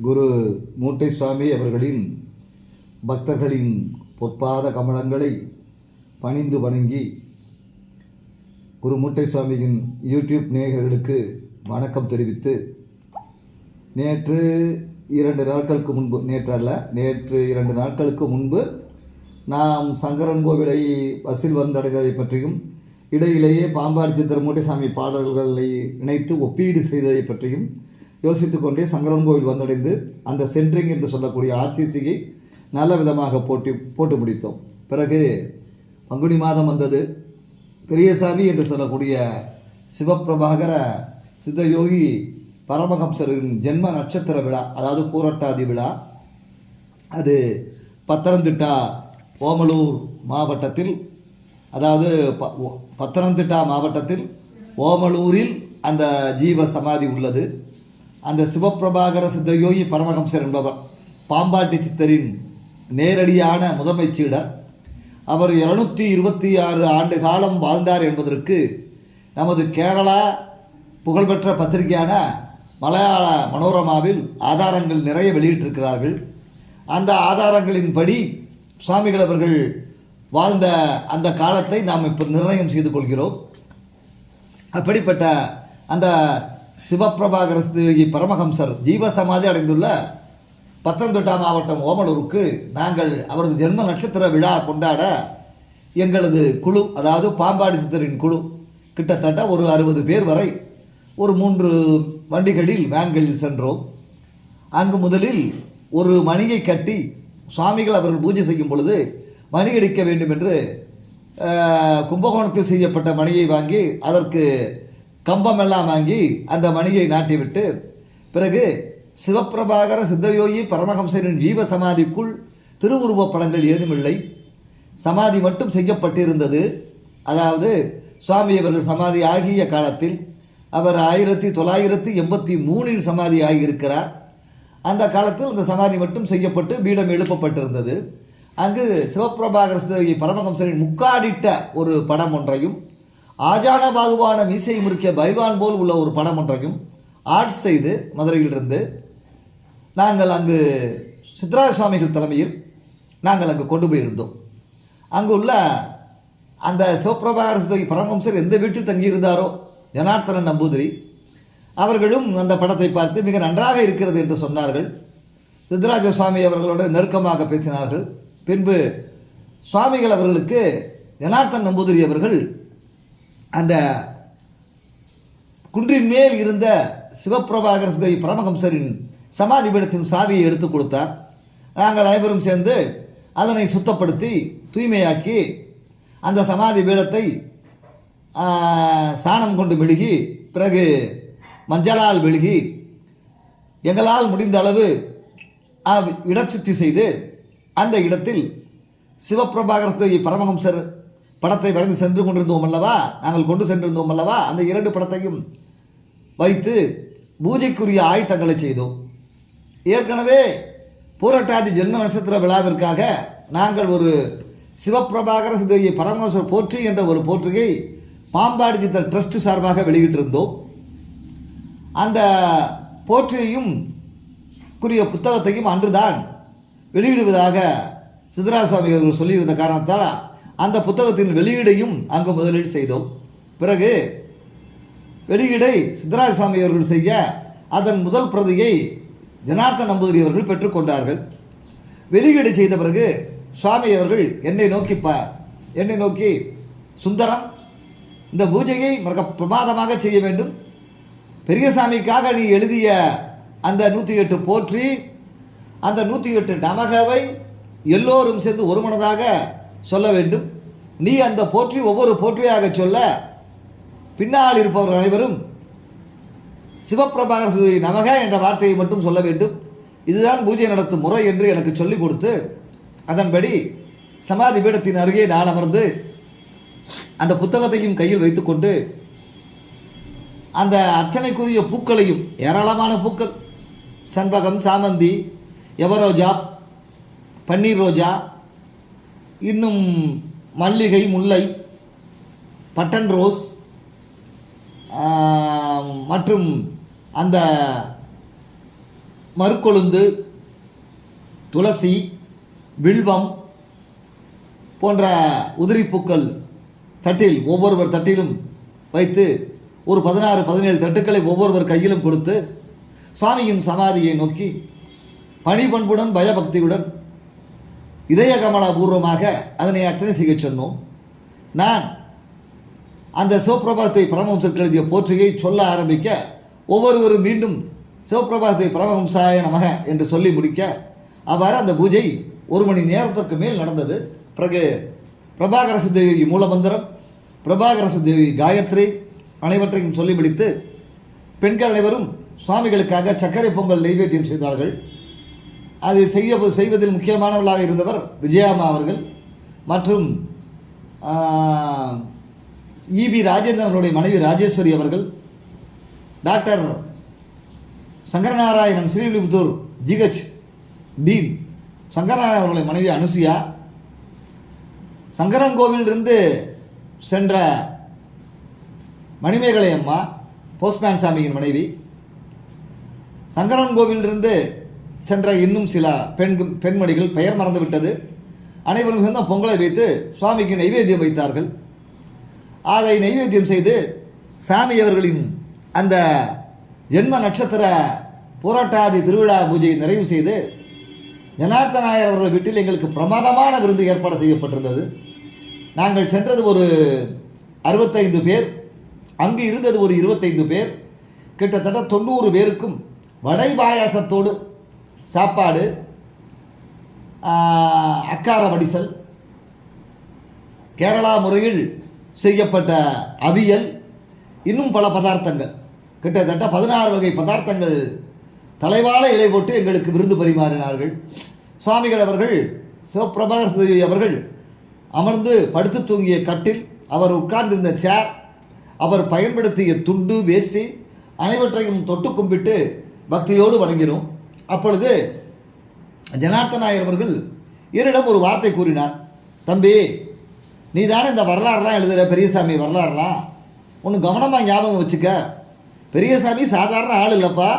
குரு மூட்டை சுவாமி அவர்களின் பக்தர்களின் பொற்பாத கமலங்களை பணிந்து வணங்கி குரு மூட்டை சுவாமியின் யூடியூப் நேயர்களுக்கு வணக்கம் தெரிவித்து நேற்று 2 நாட்களுக்கு முன்பு நாம் சங்கரன் கோவிலை பஸ்ஸில் வந்தடைந்ததை பற்றியும் இடையிலேயே பாம்பாடி சித்தர் மூட்டைசாமி பாடல்களை இணைத்து ஒப்பீடு செய்ததை பற்றியும் யோசித்து கொண்டே சங்கரன் கோவில் வந்தடைந்து அந்த சென்ட்ரிங் என்று சொல்லக்கூடிய ஆர்சிசியை நல்ல விதமாக போட்டு முடித்தோம். பிறகு பங்குனி மாதம் வந்தது. பெரியசாமி என்று சொல்லக்கூடிய சிவப்பிரபாகர சித்தயோகி பரமஹம்சரின் ஜென்ம நட்சத்திர விழா, அதாவது பூரட்டாதி விழா. அது பத்தனந்திட்டா ஓமலூர் மாவட்டத்தில், அதாவது பத்தனந்திட்டா மாவட்டத்தில் ஓமலூரில் அந்த ஜீவ சமாதி உள்ளது. அந்த சிவப்பிரபாகர சித்தயோகி பரமஹம்சர் என்பவர் பாம்பாட்டி சித்தரின் நேரடியான முதன்மை சீடர். அவர் 726 ஆண்டு காலம் வாழ்ந்தார் என்பதற்கு நமது கேரளா புகழ்பெற்ற பத்திரிகையான மலையாள மனோரமாவில் ஆதாரங்கள் நிறைய வெளியிட்டிருக்கிறார்கள். அந்த ஆதாரங்களின்படி சுவாமிகள் அவர்கள் வாழ்ந்த அந்த காலத்தை நாம் இப்போ நிர்ணயம் செய்து கொள்கிறோம். அப்படிப்பட்ட அந்த சிவப்பிரபாகர சித்தயோகி பரமஹம்சர் ஜீவசமாதி அடைந்துள்ள பத்தனந்திட்டா மாவட்டம் ஓமலூருக்கு நாங்கள் அவரது ஜென்ம நட்சத்திர விழா கொண்டாட எங்களது குழு, அதாவது பாம்பாடி சித்தரின் குழு, கிட்டத்தட்ட ஒரு 60 பேர் வரை ஒரு 3 வண்டிகளில் வேன்களில் சென்றோம். அங்கு முதலில் ஒரு மணியை கட்டி சுவாமிகள் அவர்கள் பூஜை செய்யும் பொழுது மணி அடிக்க வேண்டும் என்று கும்பகோணத்தில் செய்யப்பட்ட மணியை வாங்கி அதற்கு கம்பமெல்லாம் வாங்கி அந்த மணியை நாட்டிவிட்டு, பிறகு சிவப்பிரபாகர சித்தயோகி பரமஹம்சரின் ஜீவ சமாதிக்குள் திருவுருவப் படங்கள் ஏதுமில்லை, சமாதி மட்டும் செய்யப்பட்டிருந்தது. அதாவது சுவாமி அவர்கள் சமாதி ஆகிய காலத்தில் அவர் 1983 சமாதி ஆகியிருக்கிறார். அந்த காலத்தில் அந்த சமாதி மட்டும் செய்யப்பட்டு பீடம் எழுப்பப்பட்டிருந்தது. அங்கு சிவப்பிரபாகர சித்தயோகி பரமஹம்சரின் முக்காடிட்ட ஒரு படம் ஒன்றையும், ஆஜான பாகுவான மீசை முறுக்கிய பைல்வான் போல் உள்ள ஒரு படம் ஒன்றையும் ஆர்ட் செய்து மதுரையிலிருந்து நாங்கள் அங்கு சித்ராஜ சுவாமிகள் தலைமையில் நாங்கள் அங்கு கொண்டு போயிருந்தோம். அங்கு உள்ள அந்த சிவப்பிரபாகர சித்தயோகி பரமஹம்சர் எந்த வீட்டில் தங்கியிருந்தாரோ ஜனார்த்தனன் நம்பூதிரி அவர்களும் அந்த படத்தை பார்த்து மிக நன்றாக இருக்கிறது என்று சொன்னார்கள். சித்தராஜ சுவாமி அவர்களோடு நெருக்கமாக பேசினார்கள். பின்பு சுவாமிகள் அவர்களுக்கு ஜனார்த்தன் நம்பூதிரி அவர்கள் அந்த குன்றின் மேல் இருந்த சிவப்பிரபாகர சித்தயோகி பரமஹம்சரின் சமாதி பீடத்தின் சாவியை எடுத்து கொடுத்தார். நாங்கள் அனைவரும் சேர்ந்து அதனை சுத்தப்படுத்தி தூய்மையாக்கி அந்த சமாதி பீடத்தை சாணம் கொண்டு மெழுகி, பிறகு மஞ்சளால் மெழுகி, எங்களால் முடிந்த அளவு இடச்சுத்தி செய்து அந்த இடத்தில் சிவப்பிரபாகர சித்தயோகி பரமஹம்சர் படத்தை வரைந்து சென்று கொண்டிருந்தோம் அல்லவா, நாங்கள் கொண்டு சென்றிருந்தோம் அல்லவா, அந்த 2 படத்தையும் வைத்து பூஜைக்குரிய ஆயத்தங்களை செய்தோம். ஏற்கனவே பூரட்டாதி ஜென்ம நட்சத்திர விழாவிற்காக நாங்கள் ஒரு சிவப்பிரபாகர சித்தயோகி பரமஹம்சர் போற்றி என்ற ஒரு போற்றியை பாம்பாடி சித்தர் ட்ரஸ்ட் சார்பாக வெளியிட்டிருந்தோம். அந்த போற்றியையும் குறிய புத்தகத்தையும் அன்றுதான் வெளியிடுவதாக சித்தராஜ சுவாமிகள் சொல்லியிருந்த காரணத்தால் அந்த புத்தகத்தின் வெளியீடையும் அங்கு முதலில் செய்தோம். பிறகு வெளியீடை சித்தராஜ சுவாமி அவர்கள் செய்ய அதன் முதல் பிரதியை ஜனார்த்தன் நம்பூதிரி அவர்கள் பெற்றுக்கொண்டார்கள். வெளியீடு செய்த பிறகு சுவாமி அவர்கள் என்னை நோக்கி சுந்தரம், இந்த பூஜையை மிக பிரமாதமாக செய்ய வேண்டும். பெரியசாமிக்காக நீ எழுதிய அந்த 108 போற்றி, அந்த 108 நமகவை எல்லோரும் சேர்ந்து ஒரு மனதாக சொல்ல வேண்டும். நீ அந்த போற்றி ஒவ்வொரு போற்றியாக சொல்ல பின்னால் இருப்பவர்கள் அனைவரும் சிவப்பிரபாகர சித்தயோகி நமக என்ற வார்த்தையை மட்டும் சொல்ல வேண்டும். இதுதான் பூஜை நடத்தும் முறை என்று எனக்கு சொல்லிக் கொடுத்து, அதன்படி சமாதி பீடத்தின் அருகே நான் அமர்ந்து அந்த புத்தகத்தையும் கையில் வைத்துக்கொண்டு அந்த அர்ச்சனைக்குரிய பூக்களையும், ஏராளமான பூக்கள், சண்பகம், சாமந்தி, எவரோஜா, பன்னீர் ரோஜா, இன்னும் மல்லிகை, முல்லை, பட்டன் ரோஸ் மற்றும் அந்த மருக்கொழுந்து, துளசி, வில்வம் போன்ற உதிரிப்பூக்கள் தட்டில் ஒவ்வொருவர் தட்டிலும் வைத்து ஒரு 16-17 தட்டுக்களை ஒவ்வொருவர் கையிலும் கொடுத்து சுவாமியின் சமாதியை நோக்கி பணிபண்புடன் பயபக்தியுடன் இதய கமலபூர்வமாக அதனை அர்ச்சனை செய்ய சொன்னோம். நான் அந்த சிவபிரபாதத்தை பரமஹம்சருக்கு எழுதிய போற்றியை சொல்ல ஆரம்பிக்க ஒவ்வொருவரும் மீண்டும் சிவபிரபாதத்தை பரமஹம்சாய நமக என்று சொல்லி முடிக்க அவ்வாறு அந்த பூஜை 1 மணி நேரத்திற்கு மேல் நடந்தது. பிறகு பிரபாகர சுத்தேவி மூலமந்திரம், பிரபாகர சுத்தேவி காயத்ரி அனைவற்றையும் சொல்லி முடித்து பெண்கள் அனைவரும் சுவாமிகளுக்காக சர்க்கரை பொங்கல் நைவேத்தியம் செய்தார்கள். அது செய்வதில் முக்கியமானவர்களாக இருந்தவர் விஜயாமா அவர்கள் மற்றும் இபி ராஜேந்திரன் அவருடைய மனைவி ராஜேஸ்வரி அவர்கள், doctor Sankaranarayanan Srivilliputhur GH dean Sankaranarayanan அவர்களுடைய மனைவி அனுசுயா, சங்கரன் கோவிலிருந்து சென்ற மணிமேகலை அம்மா போஸ்ட்மேன் சாமியின் மனைவி, சங்கரன் கோவிலிருந்து சென்ற இன்னும் சில பெண்மணிகள் பெயர் மறந்துவிட்டது. அனைவரும் சேர்ந்த பொங்கலை வைத்து சுவாமிக்கு நைவேத்தியம் வைத்தார்கள். அதை நைவேத்தியம் செய்து சாமி அவர்களின் அந்த ஜென்ம நட்சத்திர போராட்டாதி திருவிழா பூஜையை நிறைவு செய்து ஜனார்த்தநாயர் அவர்கள் வீட்டில் எங்களுக்கு பிரமாதமான விருந்து ஏற்பாடு செய்யப்பட்டிருந்தது. நாங்கள் சென்றது ஒரு 65 பேர், அங்கு இருந்தது ஒரு 25 பேர். கிட்டத்தட்ட 90 பேருக்கும் வடை பாயாசத்தோடு சாப்பாடு, அக்கார வடிசல், கேரளா முறையில் செய்யப்பட்ட அவியல், இன்னும் பல பதார்த்தங்கள், கிட்டத்தட்ட 16 வகை பதார்த்தங்கள் தலைவாழ இலை போட்டு எங்களுக்கு விருந்து பரிமாறினார்கள். சுவாமிகள் அவர்கள் சிவபிரபாகர் அவர்கள் அமர்ந்து படுத்து தூங்கிய கட்டில், அவர் உட்கார்ந்திருந்த சேர், அவர் பயன்படுத்திய துண்டு வேஷ்டி அனைவற்றையும் தொட்டு கும்பிட்டு பக்தியோடு வணங்கினோம். அப்பொழுது ஜனார்த்தநாயர் அவர்கள் என்னிடம் ஒரு வார்த்தை கூறினார். தம்பி, நீ தானே இந்த வரலாறுலாம் எழுதுகிற பெரியசாமி வரலாறுலாம், ஒன்று கவனமாக ஞாபகம் வச்சுக்க. பெரியசாமி சாதாரண ஆள் இல்லைப்பா,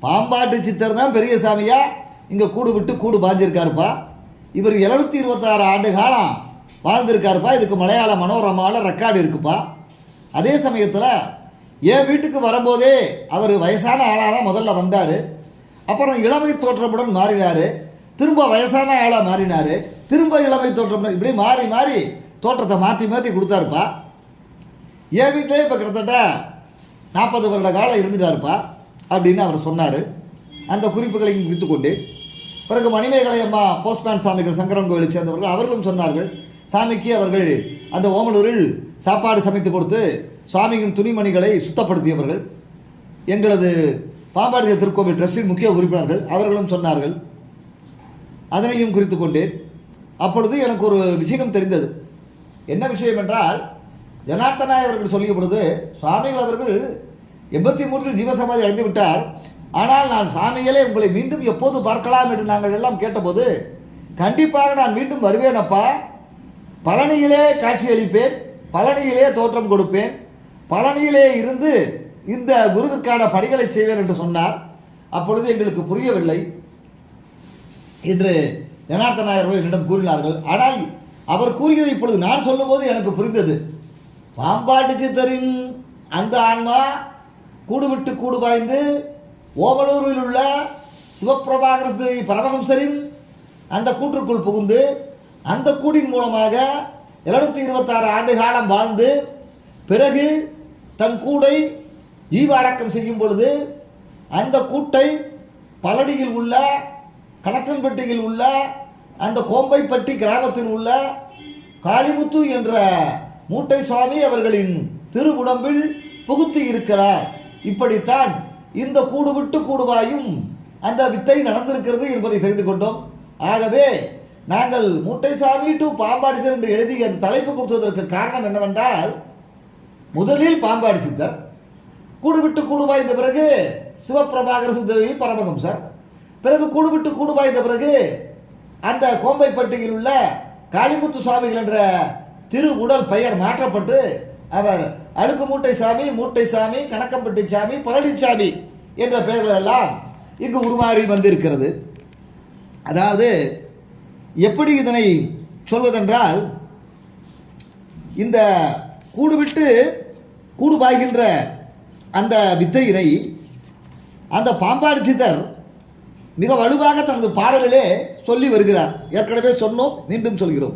பாம்பாட்டு சித்தர் தான் பெரியசாமியா இங்கே கூடு விட்டு கூடு பாஞ்சிருக்காருப்பா. இவர் 726 ஆண்டு காலம் வாழ்ந்திருக்காருப்பா. இதுக்கு மலையாள மனோரமாவில் ரெக்கார்டு இருக்குப்பா. அதே சமயத்தில் என் வீட்டுக்கு வரும்போதே அவர் வயசான ஆளாக தான் முதல்ல வந்தார். அப்புறம் இளமை தோற்றமுடன் மாறினார், திரும்ப வயசான ஆளாக மாறினார், திரும்ப இளமை தோற்றமுடன், இப்படி மாறி மாறி தோற்றத்தை மாற்றி மாற்றி கொடுத்தாருப்பா. என் வீட்டிலே இப்போ கிட்டத்தட்ட 40 வருட காலம் இருந்துட்டாருப்பா அப்படின்னு அவர் சொன்னார். அந்த குறிப்புகளையும் குறித்து கொண்டு பிறகு மணிமேகலை அம்மா போஸ்ட்மேன் சாமிகள் சங்கரன் கோவிலை சேர்ந்தவர்கள் அவர்களும் சொன்னார்கள். சாமிக்கு அவர்கள் அந்த ஓமலூரில் சாப்பாடு சமைத்து கொடுத்து சாமியின் துணிமணிகளை சுத்தப்படுத்தியவர்கள். எங்களது பாம்பாடி திருக்கோவில் ட்ரஸ்டின் முக்கிய உறுப்பினர்கள் அவர்களும் சொன்னார்கள். அதனையும் குறித்து கொண்டேன். அப்பொழுது எனக்கு ஒரு விஷயம் தெரிந்தது. என்ன விஷயம் என்றால், ஜனார்த்தனாய் அவர்கள் சொல்லிய பொழுது சுவாமிகள் அவர்கள் 83 ஜீவசமாதி அடைந்து விட்டார். ஆனால் நான் சாமிகளே உங்களை மீண்டும் எப்போது பார்க்கலாம் என்று நாங்கள் எல்லாம் கேட்டபோது, கண்டிப்பாக நான் மீண்டும் வருவேனப்பா, பழனியிலே காட்சியளிப்பேன், பழனியிலே தோற்றம் கொடுப்பேன், பழனியிலே இருந்து இந்த குருவுக்கான பணிகளை செய்வேன் என்று சொன்னார். அப்பொழுது எங்களுக்கு புரியவில்லை என்று ஜனார்த்தனாயர்கள் என்னிடம் கூறினார்கள். ஆனால் அவர் கூறியதை இப்பொழுது நான் சொல்லும்போது எனக்கு புரிந்தது. பாம்பாட்டு சித்தரின் அந்த ஆன்மா கூடு விட்டு கூடு பாய்ந்து ஓமலூரில் உள்ள சிவபிரபாகர பரமஹம்சரின் அந்த கூற்றுக்குள் புகுந்து அந்த கூடின் மூலமாக 726 ஆண்டு காலம் வாழ்ந்து பிறகு தன் கூடை ஜீவ அடக்கம் செய்யும் பொழுது அந்த கூட்டை பழனியில் உள்ள கணக்கன்பட்டியில் உள்ள அந்த கோம்பைப்பட்டி கிராமத்தில் உள்ள காளிமுத்து என்ற மூட்டை சுவாமி அவர்களின் திருவுடம்பில் புகுத்தி இருக்கிறார். இப்படித்தான் இந்த கூடு விட்டு கூடுவாயும் அந்த வித்தை நடந்திருக்கிறது என்பதை தெரிந்து கொண்டோம். ஆகவே நாங்கள் மூட்டைசாமி டு பாம்பாடி சித்தர் என்று எழுதி அந்த தலைப்பு கொடுத்ததற்கு காரணம் என்னவென்றால், முதலில் பாம்பாடி சித்தர், கூடு விட்டு கூடு வாய்ந்த பிறகு சிவபிரபாகர சுத்தேவி பரமஹம்சர், பிறகு கூடு விட்டு கூடு வாய்ந்த பிறகு அந்த கோம்பைப்பட்டியில் உள்ள காளிமுத்து சுவாமிகள் என்ற திரு உடல் பெயர் மாற்றப்பட்டு அவர் அழுக்கு மூட்டை சாமி, மூட்டை சாமி, கணக்கம்பட்டி சாமி, பழனிசாமி என்ற பெயர்கள் எல்லாம் இங்கு உருமாறி வந்திருக்கிறது. அதாவது எப்படி இதனை சொல்வதென்றால், இந்த கூடுவிட்டு கூடு பாய்கின்ற அந்த வித்தையினை அந்த பாம்பாடி சித்தர் மிக வலுவாக தனது பாடலிலே சொல்லி வருகிறார். ஏற்கனவே சொன்னோம், மீண்டும் சொல்கிறோம்.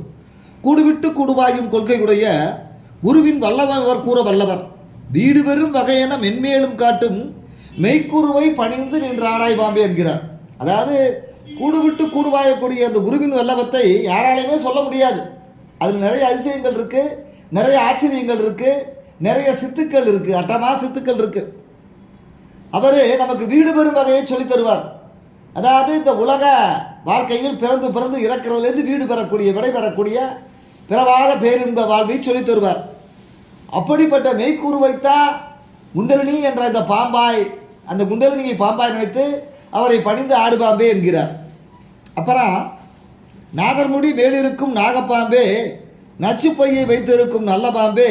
கூடுவிட்டு கூடுபாயும் கொள்கையுடைய குருவின் வல்லவர் கூற வல்லவர் வீடு பெறும் வகையென மென்மேலும் காட்டும் மெய்க்குருவை பணிந்து நின்ற ஆராய் பாம்பே என்கிறார். அதாவது கூடுவிட்டு கூடுபாயக்கூடிய அந்த குருவின் வல்லவத்தை யாராலையுமே சொல்ல முடியாது. அதில் நிறைய அதிசயங்கள் இருக்குது, நிறைய ஆச்சரியங்கள் இருக்குது, நிறைய சித்துக்கள் இருக்குது, அட்டமா சித்துக்கள் இருக்குது. அவர் நமக்கு வீடு பெறும் வகையை சொல்லித் தருவார். அதாவது இந்த உலக வாழ்க்கையில் பிறந்து பிறந்து இறக்கிறதுலேருந்து வீடு பெறக்கூடிய, விடை பெறக்கூடிய பிறவாத பேரின்ப வாழ்வை சொல்லித் தருவார். அப்படிப்பட்ட மெய்க்கூறுவைத்தான் குண்டலினி என்ற இந்த பாம்பாய், அந்த குண்டலினியை பாம்பாய் நினைத்து அவரை பணிந்து ஆடுபாம்பே என்கிறார். அப்புறம் நாகர்முடி மேலிருக்கும் நாகப்பாம்பே, நச்சுப்பையை வைத்திருக்கும் நல்ல பாம்பே,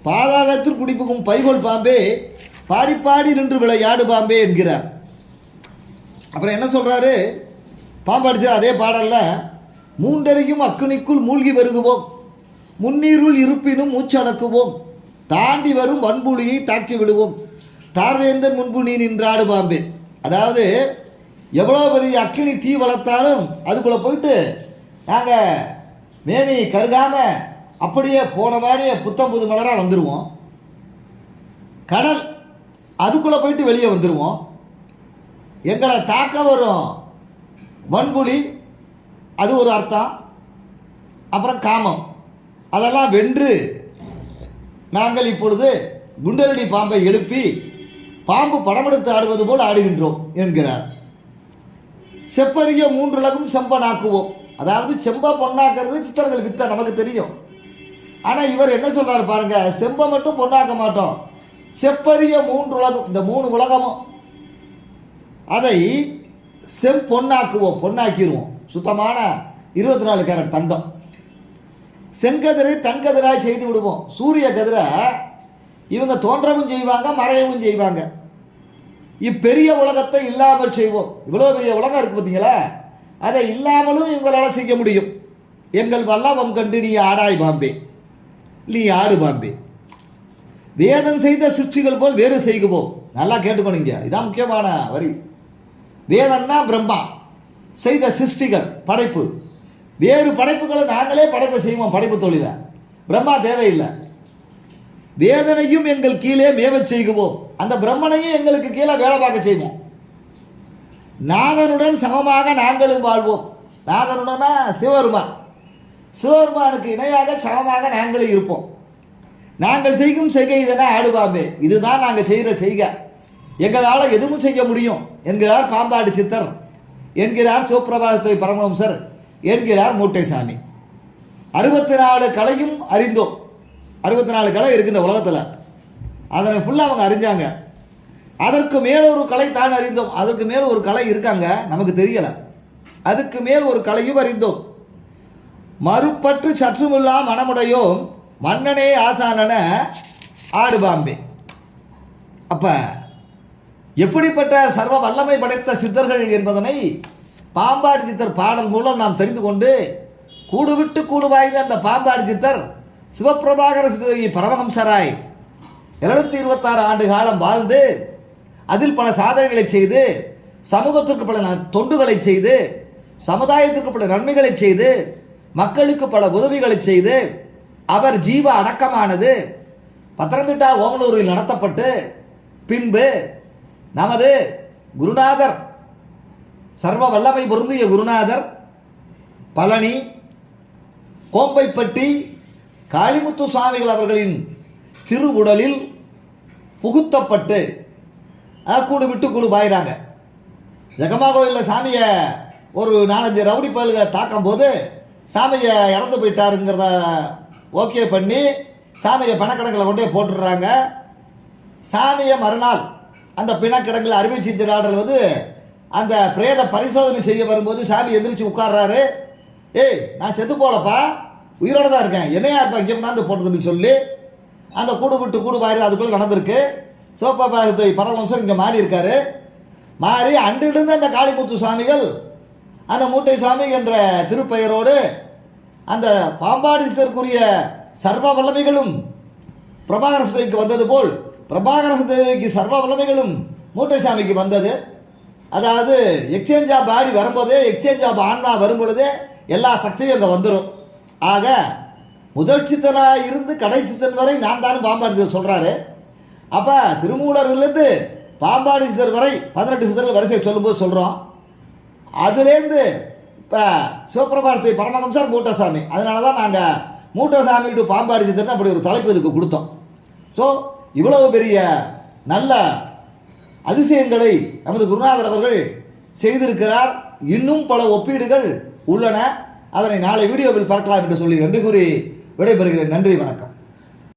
பாதாளத்தில் குடிப்புக்கும் பைகோல் பாம்பே, பாடி பாடி நின்று விளையாடு பாம்பே என்கிறார். அப்புறம் என்ன சொல்கிறாரு பாம்பாடிச்சார் அதே பாடலில், மூண்டறியும் அக்குனிக்குள் மூழ்கி வருகுவோம், முன்னீருள் இருப்பினும் மூச்சடக்குவோம், தாண்டி வரும் வன்புலியை தாக்கி விடுவோம், தார்வேந்தன் முன்பு நீ நின்றாடு பாம்பே. அதாவது எவ்வளோ பெரிய அக்கினி தீ வளர்த்தாலும் அதுக்குள்ளே போயிட்டு நாங்கள் மேனி கருகாமல் அப்படியே போன மாதிரியே புத்தம் புது மலராக வந்துடுவோம். கடல் அதுக்குள்ளே போயிட்டு வெளியே வந்துடுவோம். எங்களை தாக்க வரும் வன்புலி, அது ஒரு அர்த்தம். அப்புறம் காமம், அதெல்லாம் வென்று நாங்கள் இப்பொழுது குண்டலடி பாம்பை எழுப்பி பாம்பு படமெடுத்து ஆடுவது போல் ஆடுகின்றோம் என்கிறார். செப்பரிய மூன்றுலகும் செம்பனாக்குவோம். அதாவது செம்ப பொண்ணாக்குறது சித்தர்கள் வித்தை நமக்கு தெரியும். ஆனால் இவர் என்ன சொல்கிறார் பாருங்க, செம்பை மட்டும் பொண்ணாக்க மாட்டோம், செப்பரிய மூன்றுலகம், இந்த 3 உலகமும் அதை செம்பொன்னாக்குவோம், பொன்னாக்கிடுவோம். சுத்தமான 24 கேரட் தங்கம். செங்கதிரை தன்கதிராய் செய்து விடுவோம். சூரிய கதிரை இவங்க தோன்றவும் செய்வாங்க, மறையவும் செய்வாங்க. இப்பெரிய உலகத்தை இல்லாமல் செய்வோம். இவ்வளோ பெரிய உலகம் இருக்குது பார்த்தீங்களா, அதை இல்லாமலும் இவங்களால் செய்ய முடியும். எங்கள் வல்லவம் கண்டு நீ ஆடாய் பாம்பே, நீ ஆடு பாம்பே, வேதம் செய்த சிருஷ்டிகள் போல் வேறு செய்குவோம். நல்லா கேட்டுக்கணுங்க, இதான் முக்கியமான வரி. வேதம்னா பிரம்மா செய்த சிருஷ்டிகள், படைப்பு. வேறு படைப்புகளை நாங்களே படைப்பு செய்வோம், படைப்பு தொழிலை. பிரம்மா தேவையில்லை. வேதனையும் எங்கள் கீழே மேவச் செய்குவோம், அந்த பிரம்மனையும் எங்களுக்கு கீழே வேலை பார்க்க செய்வோம். நாதனுடன் சமமாக நாங்களும் வாழ்வோம். நாதனுடனா சிவபெருமான், சிவபெருமானுக்கு இணையாக சமமாக நாங்களும் இருப்போம். நாங்கள் செய்யும் செய்கை இதனை ஆடுபாம்பே, இதுதான் நாங்கள் செய்கிற செய்கை, எங்களால் எதுவும் செய்ய முடியும் என்கிறார் பாம்பாடி சித்தர், என்கிறார் சிவபிரபாதத்துறை பரமஹம்சர், என்கிறார் மூட்டைசாமி. 64 கலையும் அறிந்தோம். 64 கலை இருக்குது இந்த உலகத்தில், அதனை ஃபுல்லாக அவங்க அறிஞ்சாங்க. அதற்கு மேல் ஒரு கலை தான் அறிந்தோம். அதற்கு மேல் ஒரு கலை இருக்காங்க, நமக்கு தெரியலை. அதுக்கு மேல் ஒரு கலையும் அறிந்தோம். மறுப்பற்று சற்றுமில்லா மனமுடையோம், மன்னனே ஆசானன ஆடுபாம்பே. அப்போ எப்படிப்பட்ட சர்வ வல்லமை படைத்த சித்தர்கள் என்பதனை பாம்பாடி சித்தர் பாடல் மூலம் நாம் தெரிந்து கொண்டு, கூடுவிட்டு கூடு வாய்ந்த அந்த பாம்பாடி சித்தர் சிவபிரபாகர பரமஹம்சராய் 726 ஆண்டு காலம் வாழ்ந்து அதில் பல சாதனைகளை செய்து, சமூகத்திற்கு பல தொண்டுகளை செய்து, சமுதாயத்திற்கு பல நன்மைகளை செய்து, மக்களுக்கு பல உதவிகளை செய்து, அவர் ஜீவ அடக்கமானது பத்தனந்திட்டா ஓமலூரில் நடத்தப்பட்டு பின்பு நமது குருநாதர், சர்வ வல்லமை பொருந்திய குருநாதர் பழனி கோம்பைப்பட்டி காளிமுத்து சுவாமிகள் அவர்களின் திருவுடலில் புகுத்தப்பட்டு கூடு விட்டு கூடு பாயிறாங்க. ஜெகமா கோயிலில் சாமியை ஒரு 4-5 ரவுடி பயலுக தாக்கும் போது சாமியை இறந்து போயிட்டாருங்கிறத ஓகே பண்ணி சாமியை பணக்கணக்கில் கொண்டே போட்டுடுறாங்க. சாமியை மறுநாள் அந்த பிணக்கிடங்கில் அறுவை சிகிச்சை ஆர்டர் வந்து அந்த பிரேத பரிசோதனை செய்ய வரும்போது சாமி எந்திரிச்சு உட்கார்றாரு. ஏய், நான் செத்து போகலப்பா, உயிரோடு தான் இருக்கேன், என்னையா இருப்பா இங்கே கொண்டாந்து போட்டதுன்னு சொல்லி அந்த கூடு விட்டு கூடு பாயிரு அதுக்குள்ளே நடந்திருக்கு. சிவபாபாயத்தை பரமஹம்சர் இங்கே மாறி இருக்காரு. மாறி அன்றிலிருந்து அந்த காளிமுத்து சுவாமிகள் அந்த மூட்டை சுவாமி என்ற திருப்பெயரோடு அந்த பாம்பாடி சித்தருக்குரிய சர்வ வல்லமைகளும் பிரபாகர தேவிக்கு வந்தது போல் பிரபாகர தேவிக்கு சர்வ வல்லமைகளும் மூட்டை சாமிக்கு வந்தது. அதாவது எக்ஸ்சேஞ்ச் ஆஃப் பாடி வரும்போதே, எக்ஸ்சேஞ்ச் ஆஃப் ஆன்மா வரும்பொழுதே எல்லா சக்தியும் அங்கே வந்துடும். ஆக முதல் சித்தனாக இருந்து கடை சித்தன் வரை நான் தானும் பாம்பாடி சித்தர் சொல்கிறாரு. அப்போ திருமூலர்லேருந்து பாம்பாடி சித்தர் வரை 18 சித்தர்கள் வரிசையை சொல்லும்போது சொல்கிறோம். அதுலேருந்து இப்போ சிவபிரபாரத்தை பரமஹம்சர் மூட்டசாமி, அதனால தான் நாங்கள் மூட்டசாமி டு பாம்பாடி சித்தர்னு அப்படி ஒரு தலைப்பு இதுக்கு கொடுத்தோம். ஸோ இவ்வளவு பெரிய நல்ல அதிசயங்களை நமது குருநாதர் அவர்கள் செய்திருக்கிறார். இன்னும் பல ஒப்பீடுகள் உள்ளன. அதனை நாளை வீடியோவில் பார்க்கலாம் என்று சொல்லி நன்றி கூறி விடைபெறுகிறேன். நன்றி, வணக்கம்.